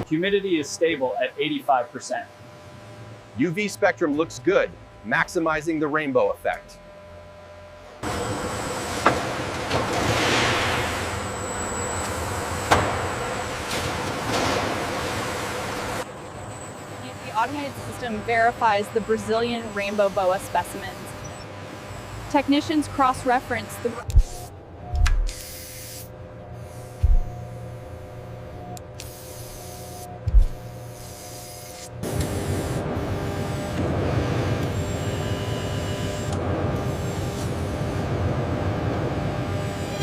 Humidity is stable at 85%. UV spectrum looks good, maximizing the rainbow effect. The automated system verifies the Brazilian Rainbow Boa specimens. Technicians cross-reference the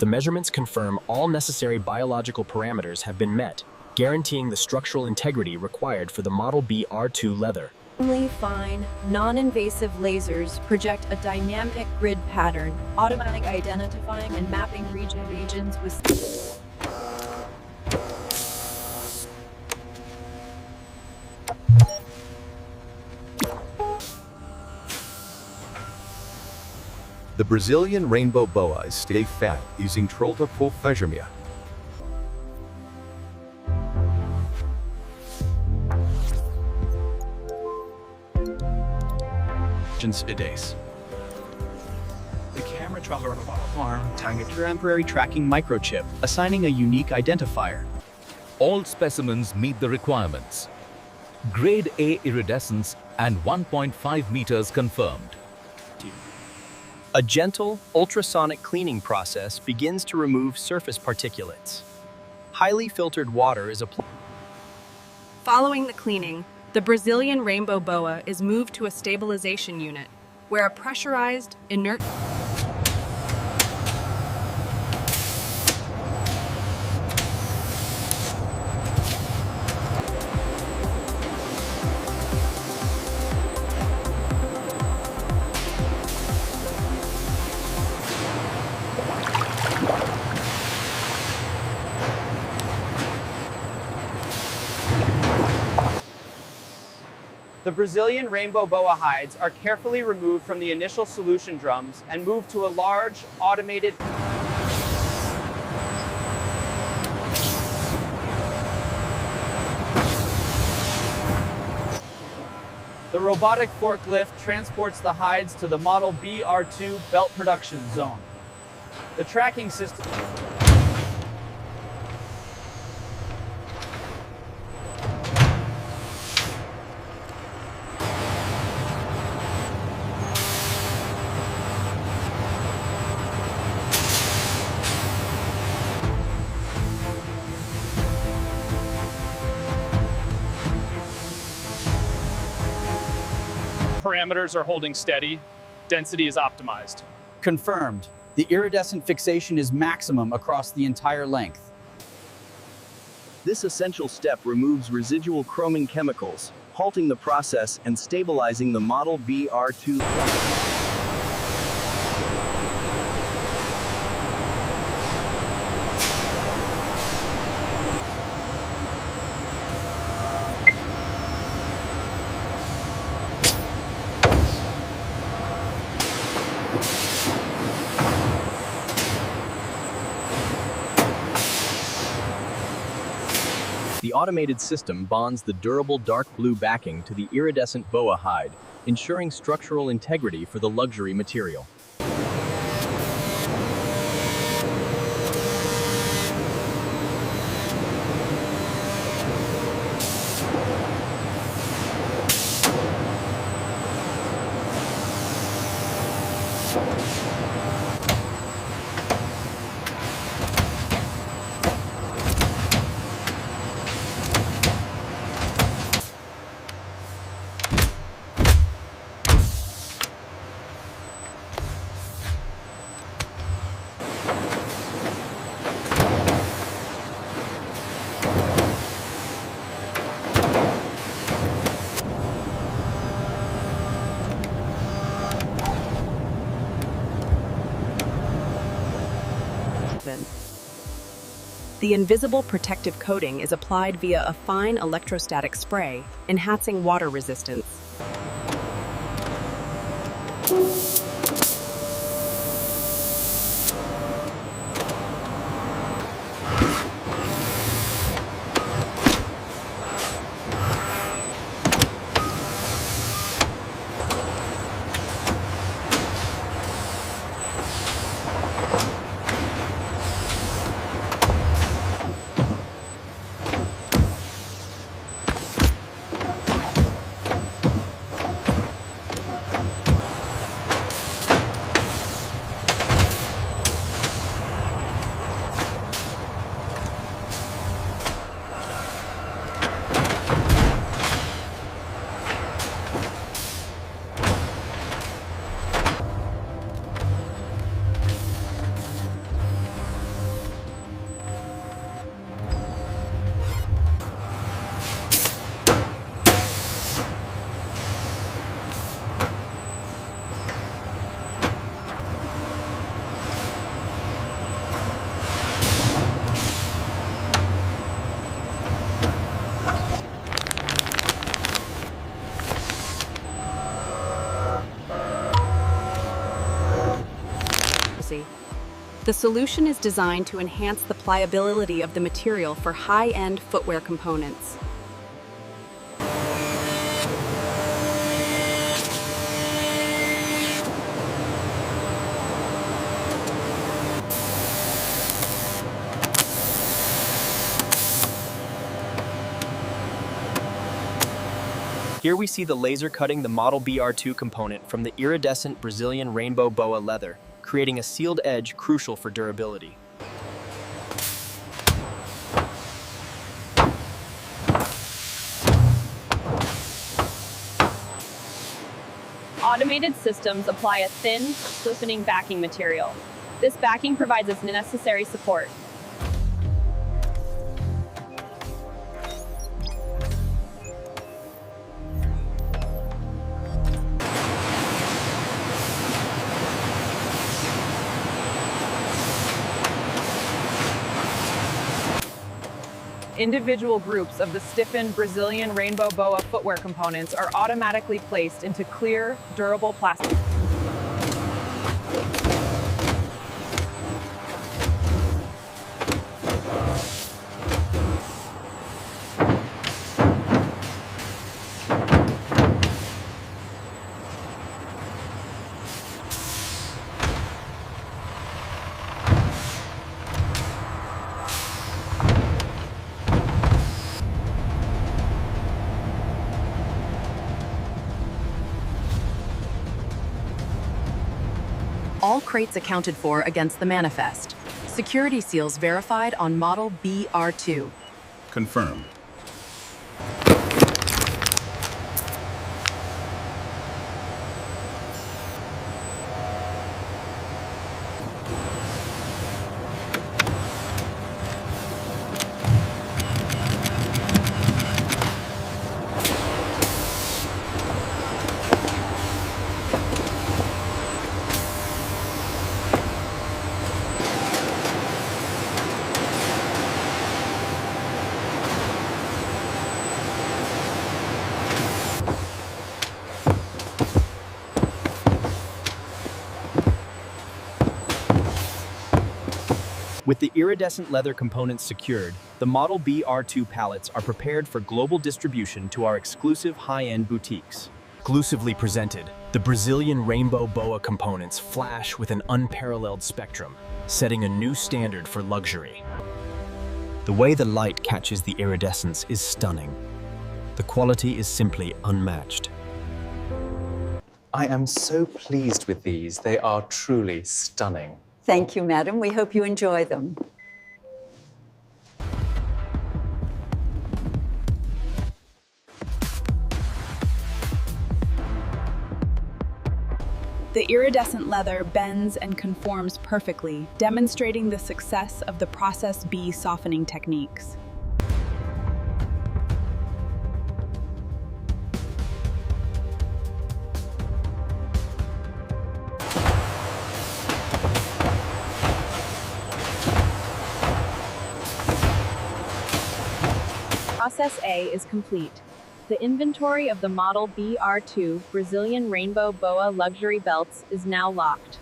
The measurements confirm all necessary biological parameters have been met, guaranteeing the structural integrity required for the Model B-R2 leather. Extremely fine, non-invasive lasers project a dynamic grid pattern, automatic identifying and mapping regions with The Brazilian Rainbow Boa is stay fat using proprietary. Iridescent. The camera traveler arm tagging a temporary tracking microchip, assigning a unique identifier. All specimens meet the requirements. Grade A iridescence and 1.5 meters confirmed. A gentle, ultrasonic cleaning process begins to remove surface particulates. Highly filtered water is applied. Following the cleaning, the Brazilian Rainbow Boa is moved to a stabilization unit, where a pressurized, inert The Brazilian Rainbow Boa hides are carefully removed from the initial solution drums and moved to a large, automated The robotic forklift transports the hides to the Model B-R2 belt production zone. The tracking system parameters are holding steady, density is optimized. Confirmed. The iridescent fixation is maximum across the entire length. This essential step removes residual chroming chemicals, halting the process and stabilizing the Model B-R2. The automated system bonds the durable dark blue backing to the iridescent boa hide, ensuring structural integrity for the luxury material. The invisible protective coating is applied via a fine electrostatic spray, enhancing water resistance. The solution is designed to enhance the pliability of the material for high-end footwear components. Here we see the laser cutting the Model B-R2 component from the iridescent Brazilian Rainbow Boa leather, creating a sealed edge crucial for durability. Automated systems apply a thin, stiffening backing material. This backing provides us necessary support. Individual groups of the stiffened Brazilian Rainbow Boa footwear components are automatically placed into clear, durable plastic. All crates accounted for against the manifest. Security seals verified on model B-R2. Confirmed. With the iridescent leather components secured, the Model B-R2 pallets are prepared for global distribution to our exclusive high-end boutiques. Exclusively presented, the Brazilian Rainbow Boa components flash with an unparalleled spectrum, setting a new standard for luxury. The way the light catches the iridescence is stunning. The quality is simply unmatched. I am so pleased with these. They are truly stunning. Thank you, madam. We hope you enjoy them. The iridescent leather bends and conforms perfectly, demonstrating the success of the Process B softening techniques. Process A is complete. The inventory of the Model B-R2 Brazilian Rainbow Boa luxury belts is now locked.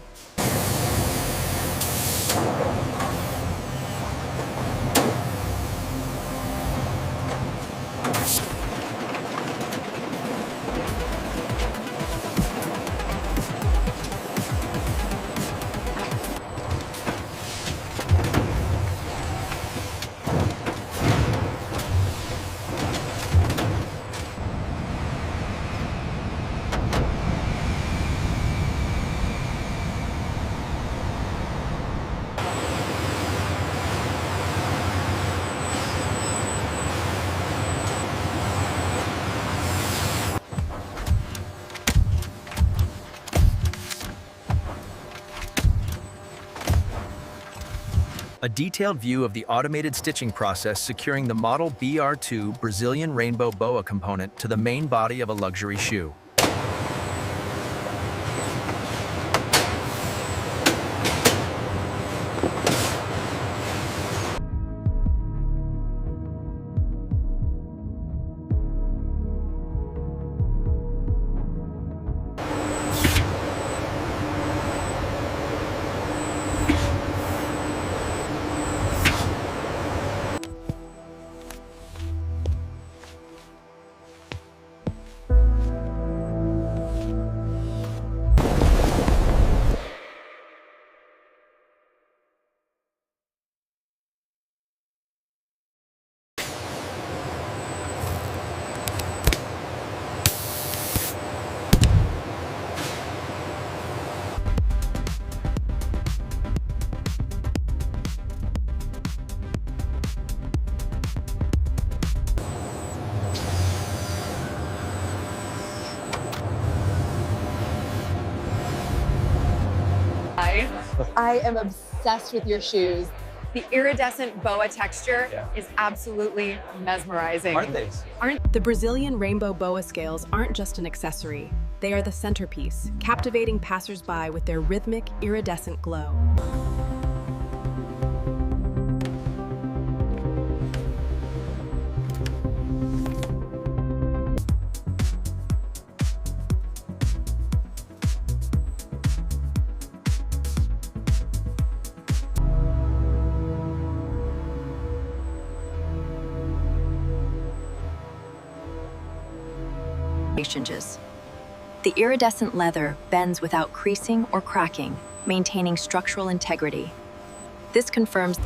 A detailed view of the automated stitching process securing the Model B-R2 Brazilian Rainbow Boa component to the main body of a luxury shoe. I am obsessed with your shoes. The iridescent boa texture is absolutely mesmerizing. Aren't they? The Brazilian Rainbow Boa scales aren't just an accessory. They are the centerpiece, captivating passersby with their rhythmic, iridescent glow. The iridescent leather bends without creasing or cracking, maintaining structural integrity. This confirms